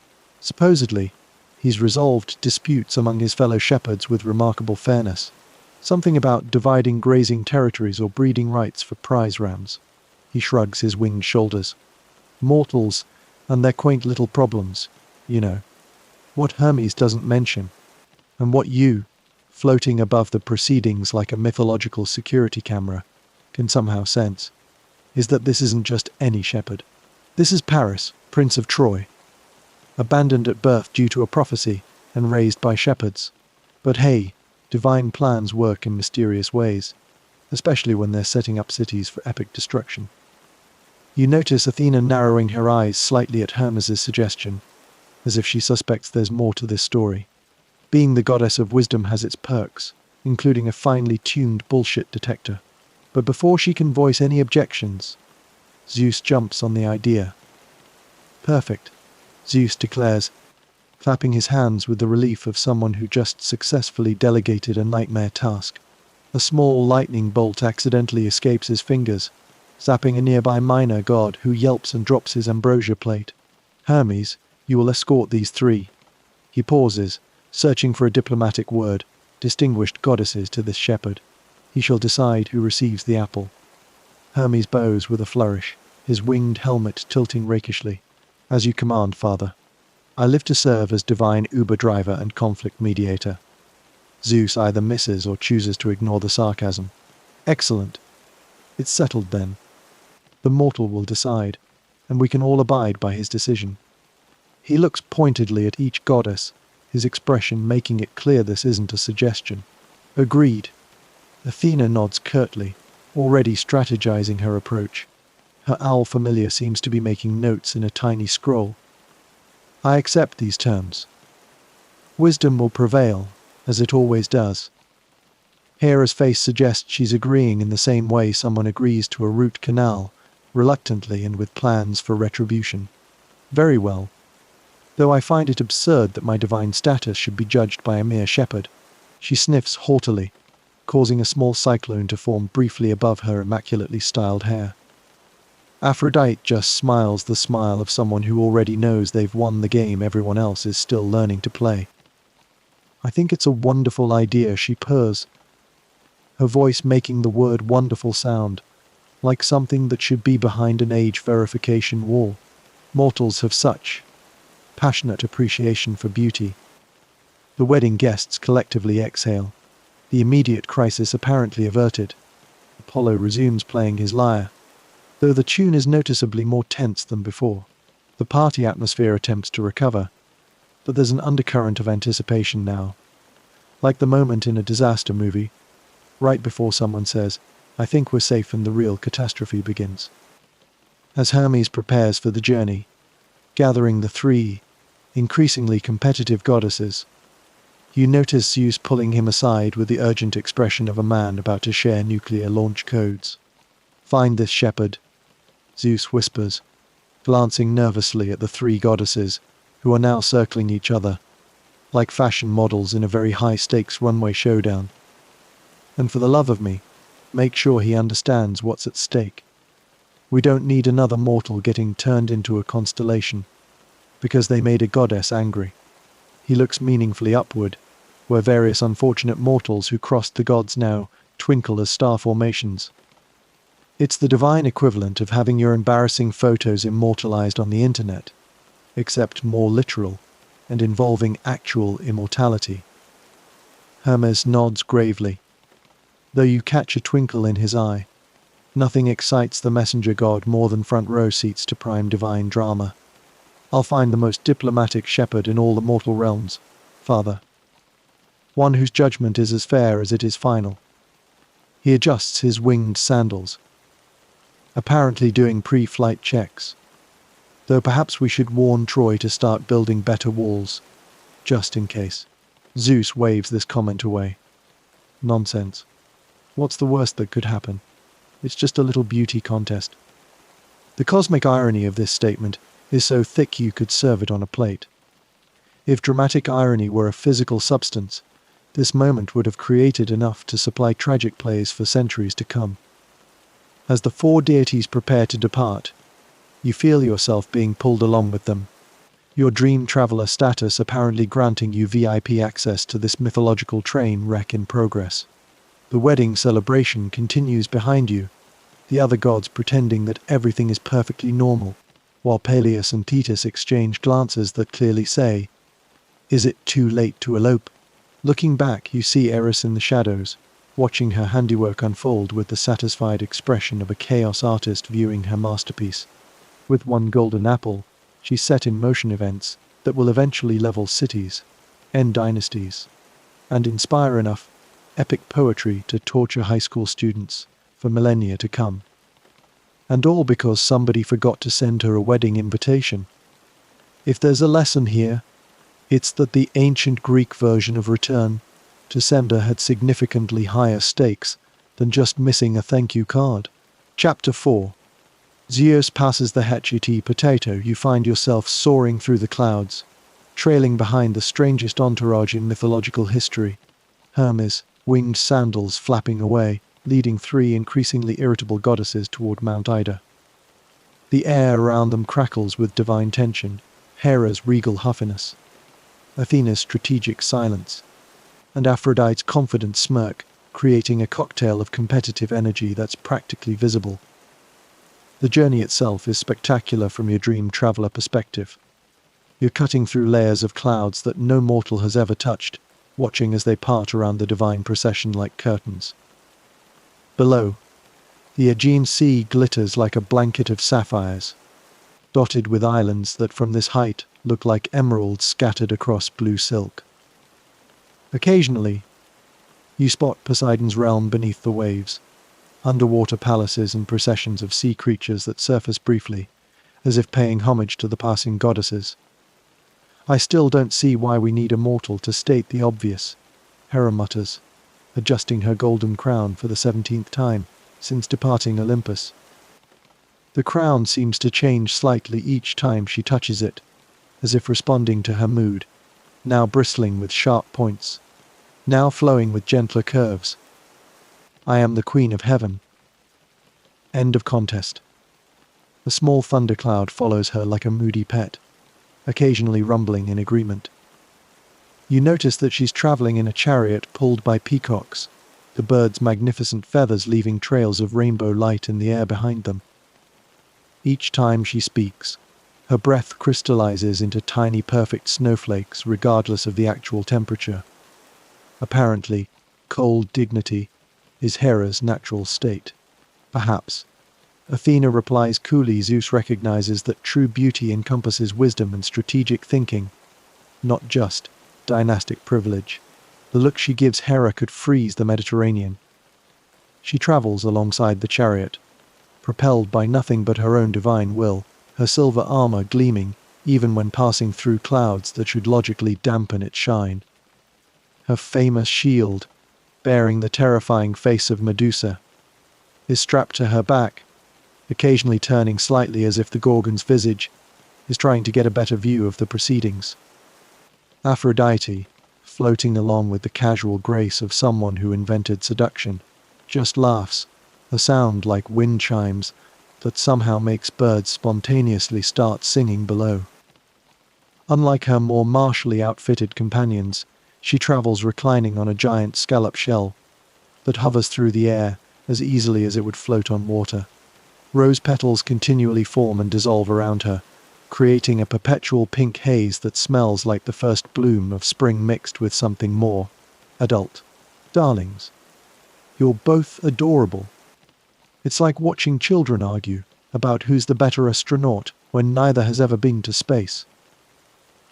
Supposedly, he's resolved disputes among his fellow shepherds with remarkable fairness. Something about dividing grazing territories or breeding rights for prize rams. He shrugs his winged shoulders. Mortals and their quaint little problems, you know. What Hermes doesn't mention, and what you, floating above the proceedings like a mythological security camera, can somehow sense, is that this isn't just any shepherd. This is Paris, Prince of Troy, abandoned at birth due to a prophecy and raised by shepherds. But hey, divine plans work in mysterious ways, especially when they're setting up cities for epic destruction. You notice Athena narrowing her eyes slightly at Hermes' suggestion, as if she suspects there's more to this story. Being the goddess of wisdom has its perks, including a finely tuned bullshit detector. But before she can voice any objections, Zeus jumps on the idea. Perfect, Zeus declares, clapping his hands with the relief of someone who just successfully delegated a nightmare task. A small lightning bolt accidentally escapes his fingers, zapping a nearby minor god who yelps and drops his ambrosia plate. Hermes, you will escort these three. He pauses, searching for a diplomatic word, distinguished goddesses to this shepherd. He shall decide who receives the apple. Hermes bows with a flourish, his winged helmet tilting rakishly. As you command, father. I live to serve as divine Uber driver and conflict mediator. Zeus either misses or chooses to ignore the sarcasm. Excellent. It's settled then. The mortal will decide, and we can all abide by his decision. He looks pointedly at each goddess, his expression making it clear this isn't a suggestion. Agreed. Athena nods curtly, already strategizing her approach. Her owl familiar seems to be making notes in a tiny scroll. I accept these terms. Wisdom will prevail, as it always does. Hera's face suggests she's agreeing in the same way someone agrees to a root canal, reluctantly and with plans for retribution. Very well. Though I find it absurd that my divine status should be judged by a mere shepherd. She sniffs haughtily, causing a small cyclone to form briefly above her immaculately styled hair. Aphrodite just smiles the smile of someone who already knows they've won the game everyone else is still learning to play. I think it's a wonderful idea, she purrs, her voice making the word wonderful sound, like something that should be behind an age verification wall. Mortals have such passionate appreciation for beauty. The wedding guests collectively exhale, the immediate crisis apparently averted. Apollo resumes playing his lyre, though the tune is noticeably more tense than before. The party atmosphere attempts to recover, but there's an undercurrent of anticipation now, like the moment in a disaster movie, right before someone says, I think we're safe and the real catastrophe begins. As Hermes prepares for the journey, gathering the three increasingly competitive goddesses, You notice Zeus pulling him aside with the urgent expression of a man about to share nuclear launch codes. "Find this shepherd," Zeus whispers, glancing nervously at the three goddesses, who are now circling each other, like fashion models in a very high-stakes runway showdown. "And for the love of me, make sure he understands what's at stake. We don't need another mortal getting turned into a constellation, because they made a goddess angry." He looks meaningfully upward, where various unfortunate mortals who crossed the gods now twinkle as star formations. It's the divine equivalent of having your embarrassing photos immortalized on the internet, except more literal and involving actual immortality. Hermes nods gravely, though you catch a twinkle in his eye. Nothing excites the messenger god more than front row seats to prime divine drama. "I'll find the most diplomatic shepherd in all the mortal realms, Father. One whose judgment is as fair as it is final." He adjusts his winged sandals, apparently doing pre-flight checks. Though perhaps we should warn Troy to start building better walls, just in case. Zeus waves this comment away. "Nonsense. What's the worst that could happen? It's just a little beauty contest." The cosmic irony of this statement is so thick you could serve it on a plate. If dramatic irony were a physical substance, this moment would have created enough to supply tragic plays for centuries to come. As the four deities prepare to depart, you feel yourself being pulled along with them, your dream traveler status apparently granting you VIP access to this mythological train wreck in progress. The wedding celebration continues behind you, the other gods pretending that everything is perfectly normal, while Peleus and Thetis exchange glances that clearly say, "Is it too late to elope?" Looking back, you see Eris in the shadows, watching her handiwork unfold with the satisfied expression of a chaos artist viewing her masterpiece. With one golden apple, she set in motion events that will eventually level cities, end dynasties, and inspire enough epic poetry to torture high school students for millennia to come. And all because somebody forgot to send her a wedding invitation. If there's a lesson here, it's that the ancient Greek version of return to sender had significantly higher stakes than just missing a thank you card. Chapter 4. Zeus passes the Hecate potato. You find yourself soaring through the clouds, trailing behind the strangest entourage in mythological history. Hermes, winged sandals flapping away, leading three increasingly irritable goddesses toward Mount Ida. The air around them crackles with divine tension, Hera's regal huffiness, Athena's strategic silence, and Aphrodite's confident smirk, creating a cocktail of competitive energy that's practically visible. The journey itself is spectacular from your dream traveler perspective. You're cutting through layers of clouds that no mortal has ever touched, watching as they part around the divine procession like curtains. Below, the Aegean Sea glitters like a blanket of sapphires, dotted with islands that from this height look like emeralds scattered across blue silk. Occasionally, you spot Poseidon's realm beneath the waves, underwater palaces and processions of sea creatures that surface briefly, as if paying homage to the passing goddesses. "I still don't see why we need a mortal to state the obvious," Hera mutters, adjusting her golden crown for the 17th time since departing Olympus. The crown seems to change slightly each time she touches it, as if responding to her mood, now bristling with sharp points, now flowing with gentler curves. "I am the Queen of Heaven." End of contest. A small thundercloud follows her like a moody pet, occasionally rumbling in agreement. You notice that she's traveling in a chariot pulled by peacocks, the birds' magnificent feathers leaving trails of rainbow light in the air behind them. Each time she speaks, her breath crystallizes into tiny perfect snowflakes regardless of the actual temperature. Apparently, cold dignity is Hera's natural state. Perhaps. Athena replies coolly. Zeus recognizes that true beauty encompasses wisdom and strategic thinking, not just dynastic privilege. The look she gives Hera could freeze the Mediterranean. She travels alongside the chariot, propelled by nothing but her own divine will, her silver armor gleaming even when passing through clouds that should logically dampen its shine. her famous shield, bearing the terrifying face of Medusa, is strapped to her back, occasionally turning slightly as if the Gorgon's visage is trying to get a better view of the proceedings. Aphrodite, floating along with the casual grace of someone who invented seduction, just laughs, a sound like wind chimes that somehow makes birds spontaneously start singing below. Unlike her more martially outfitted companions, she travels reclining on a giant scallop shell that hovers through the air as easily as it would float on water. Rose petals continually form and dissolve around her, creating a perpetual pink haze that smells like the first bloom of spring mixed with something more adult. Darlings, you're both adorable. It's like watching children argue about who's the better astronaut when neither has ever been to space.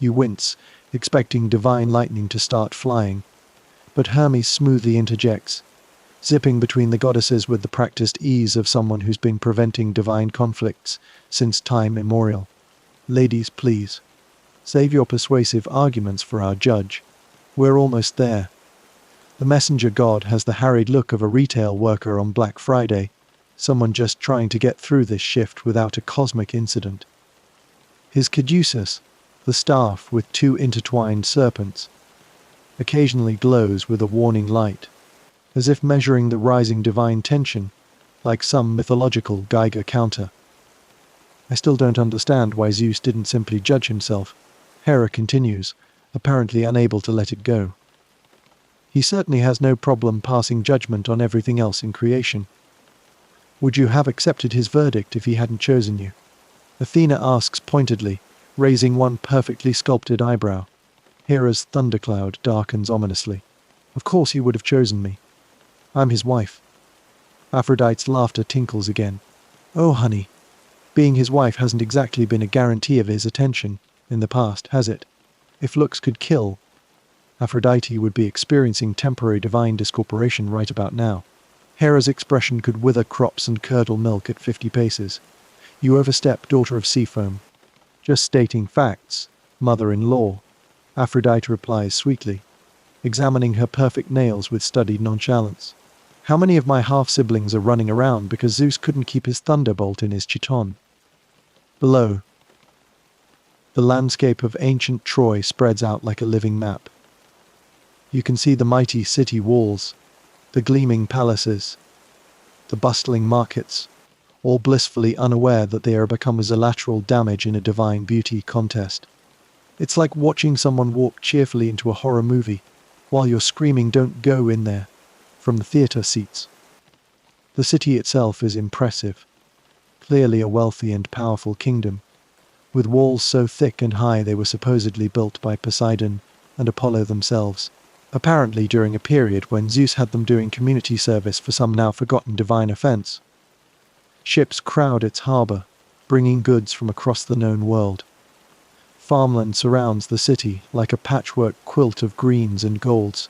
You wince, expecting divine lightning to start flying, but Hermes smoothly interjects, zipping between the goddesses with the practiced ease of someone who's been preventing divine conflicts since time immemorial. Ladies, please, save your persuasive arguments for our judge. We're almost there. The messenger god has the harried look of a retail worker on Black Friday, someone just trying to get through this shift without a cosmic incident. His caduceus, the staff with two intertwined serpents, occasionally glows with a warning light, as if measuring the rising divine tension, like some mythological Geiger counter. I still don't understand why Zeus didn't simply judge himself. Hera continues, apparently unable to let it go. He certainly has no problem passing judgment on everything else in creation. Would you have accepted his verdict if he hadn't chosen you? Athena asks pointedly, raising one perfectly sculpted eyebrow. Hera's thundercloud darkens ominously. Of course he would have chosen me. I'm his wife. Aphrodite's laughter tinkles again. Oh, honey, being his wife hasn't exactly been a guarantee of his attention in the past, has it? If looks could kill, Aphrodite would be experiencing temporary divine discorporation right about now. Hera's expression could wither crops and curdle milk at 50 paces. You overstep, daughter of sea foam. Just stating facts, mother-in-law, Aphrodite replies sweetly, examining her perfect nails with studied nonchalance. How many of my half-siblings are running around because Zeus couldn't keep his thunderbolt in his chiton? Below, the landscape of ancient Troy spreads out like a living map. You can see the mighty city walls, the gleaming palaces, the bustling markets, all blissfully unaware that they are become as a lateral damage in a divine beauty contest. It's like watching someone walk cheerfully into a horror movie, while you're screaming "Don't go in there" from the theater seats. The city itself is impressive, clearly a wealthy and powerful kingdom, with walls so thick and high they were supposedly built by Poseidon and Apollo themselves, apparently during a period when Zeus had them doing community service for some now forgotten divine offense. Ships crowd its harbor, bringing goods from across the known world. Farmland surrounds the city like a patchwork quilt of greens and golds,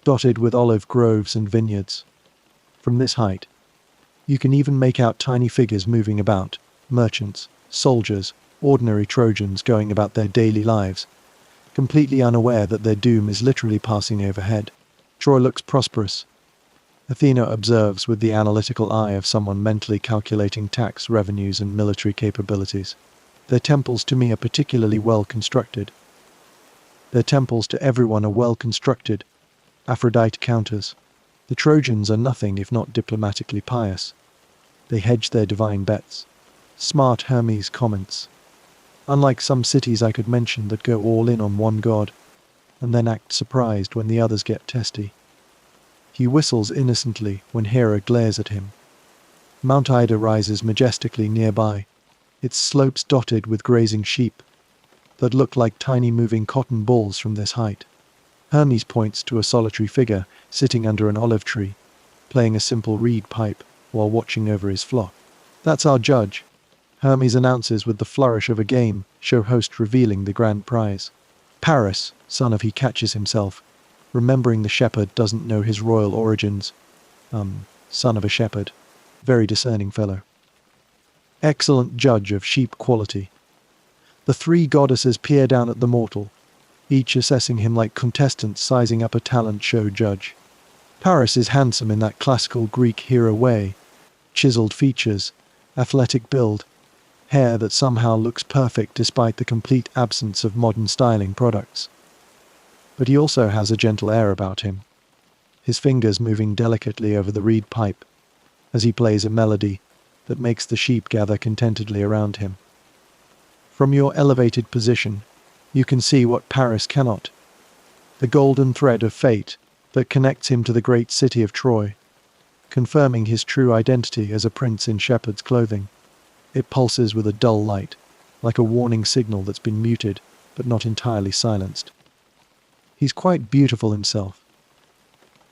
dotted with olive groves and vineyards. From this height, you can even make out tiny figures moving about, merchants, soldiers, ordinary Trojans going about their daily lives, completely unaware that their doom is literally passing overhead. Troy looks prosperous, Athena observes with the analytical eye of someone mentally calculating tax revenues and military capabilities. Their temples to me are particularly well constructed. Their temples to everyone are well constructed, Aphrodite counters. The Trojans are nothing if not diplomatically pious. They hedge their divine bets. Smart Hermes comments. Unlike some cities I could mention that go all in on one god, and then act surprised when the others get testy. He whistles innocently when Hera glares at him. Mount Ida rises majestically nearby, its slopes dotted with grazing sheep that look like tiny moving cotton balls from this height. Hermes points to a solitary figure sitting under an olive tree, playing a simple reed pipe while watching over his flock. That's our judge, Hermes announces with the flourish of a game show host revealing the grand prize. Paris, son of he catches himself, remembering the shepherd doesn't know his royal origins. Son of a shepherd. Very discerning fellow. Excellent judge of sheep quality. The three goddesses peer down at the mortal, each assessing him like contestants sizing up a talent show judge. Paris is handsome in that classical Greek hero way, chiseled features, athletic build, hair that somehow looks perfect despite the complete absence of modern styling products. But he also has a gentle air about him, his fingers moving delicately over the reed pipe as he plays a melody that makes the sheep gather contentedly around him. From your elevated position, you can see what Paris cannot, the golden thread of fate that connects him to the great city of Troy, confirming his true identity as a prince in shepherd's clothing. It pulses with a dull light, like a warning signal that's been muted, but not entirely silenced. He's quite beautiful himself,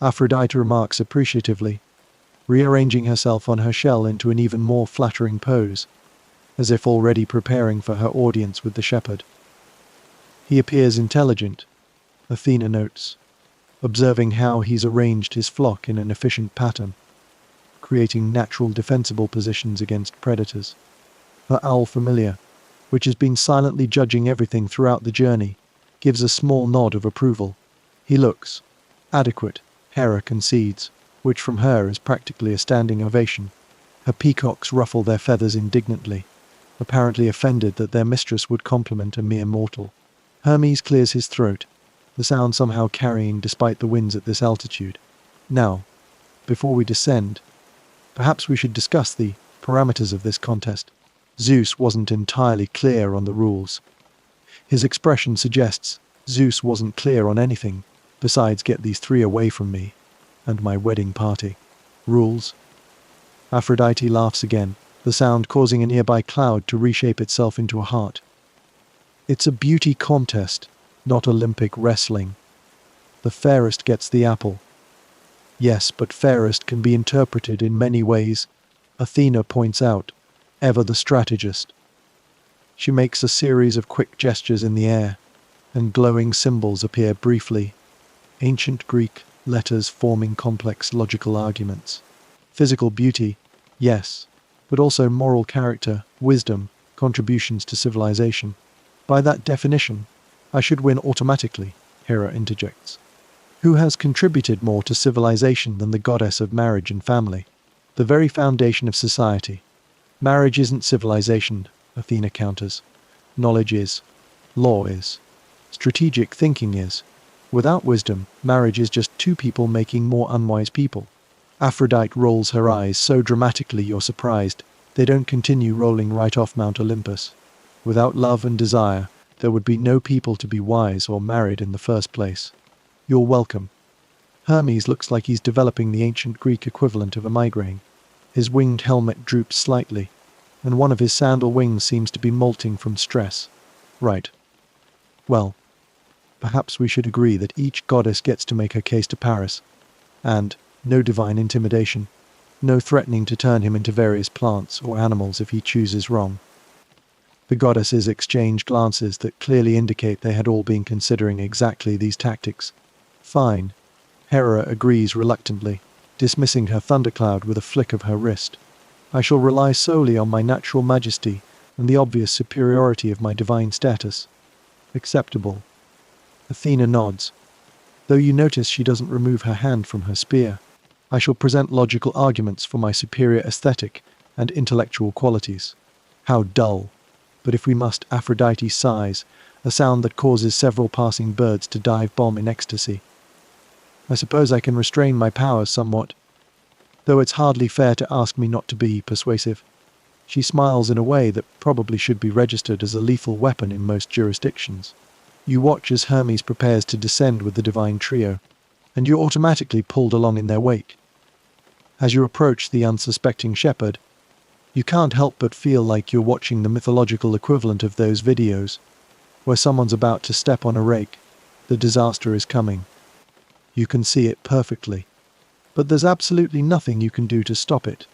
Aphrodite remarks appreciatively, rearranging herself on her shell into an even more flattering pose, as if already preparing for her audience with the shepherd. He appears intelligent, Athena notes, observing how he's arranged his flock in an efficient pattern, creating natural defensible positions against predators. Her owl familiar, which has been silently judging everything throughout the journey, gives a small nod of approval. He looks adequate, Hera concedes, which from her is practically a standing ovation. Her peacocks ruffle their feathers indignantly, apparently offended that their mistress would compliment a mere mortal. Hermes clears his throat, the sound somehow carrying despite the winds at this altitude. Now, before we descend, perhaps we should discuss the parameters of this contest. Zeus wasn't entirely clear on the rules. His expression suggests Zeus wasn't clear on anything besides get these three away from me and my wedding party. Rules? Aphrodite laughs again, the sound causing a nearby cloud to reshape itself into a heart. It's a beauty contest, not Olympic wrestling. The fairest gets the apple. Yes, but fairest can be interpreted in many ways, Athena points out, ever the strategist. She makes a series of quick gestures in the air, and glowing symbols appear briefly, ancient Greek letters forming complex logical arguments. Physical beauty, yes, but also moral character, wisdom, contributions to civilization. By that definition, I should win automatically, Hera interjects. Who has contributed more to civilization than the goddess of marriage and family? The very foundation of society. Marriage isn't civilization, Athena counters. Knowledge is. Law is. Strategic thinking is. Without wisdom, marriage is just two people making more unwise people. Aphrodite rolls her eyes so dramatically you're surprised. They don't continue rolling right off Mount Olympus. Without love and desire, there would be no people to be wise or married in the first place. You're welcome. Hermes looks like he's developing the ancient Greek equivalent of a migraine. His winged helmet droops slightly, and one of his sandal wings seems to be molting from stress. Right. Well, perhaps we should agree that each goddess gets to make her case to Paris, and no divine intimidation, no threatening to turn him into various plants or animals if he chooses wrong. The goddesses exchange glances that clearly indicate they had all been considering exactly these tactics. Fine. Hera agrees reluctantly, dismissing her thundercloud with a flick of her wrist. I shall rely solely on my natural majesty and the obvious superiority of my divine status. Acceptable. Athena nods, though you notice she doesn't remove her hand from her spear. I shall present logical arguments for my superior aesthetic and intellectual qualities. How dull. But if we must, Aphrodite sighs, a sound that causes several passing birds to dive bomb in ecstasy. I suppose I can restrain my powers somewhat, though it's hardly fair to ask me not to be persuasive. She smiles in a way that probably should be registered as a lethal weapon in most jurisdictions. You watch as Hermes prepares to descend with the divine trio, and you're automatically pulled along in their wake. As you approach the unsuspecting shepherd, you can't help but feel like you're watching the mythological equivalent of those videos, where someone's about to step on a rake, the disaster is coming. You can see it perfectly, but there's absolutely nothing you can do to stop it.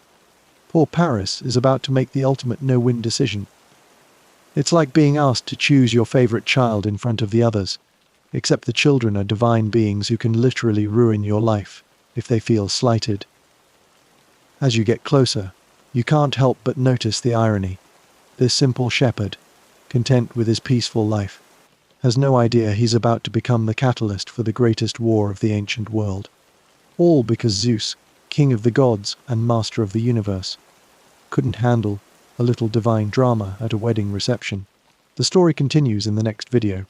Poor Paris is about to make the ultimate no-win decision. It's like being asked to choose your favorite child in front of the others, except the children are divine beings who can literally ruin your life if they feel slighted. As you get closer, you can't help but notice the irony. This simple shepherd, content with his peaceful life, has no idea he's about to become the catalyst for the greatest war of the ancient world. All because Zeus, king of the gods and master of the universe, couldn't handle a little divine drama at a wedding reception. The story continues in the next video.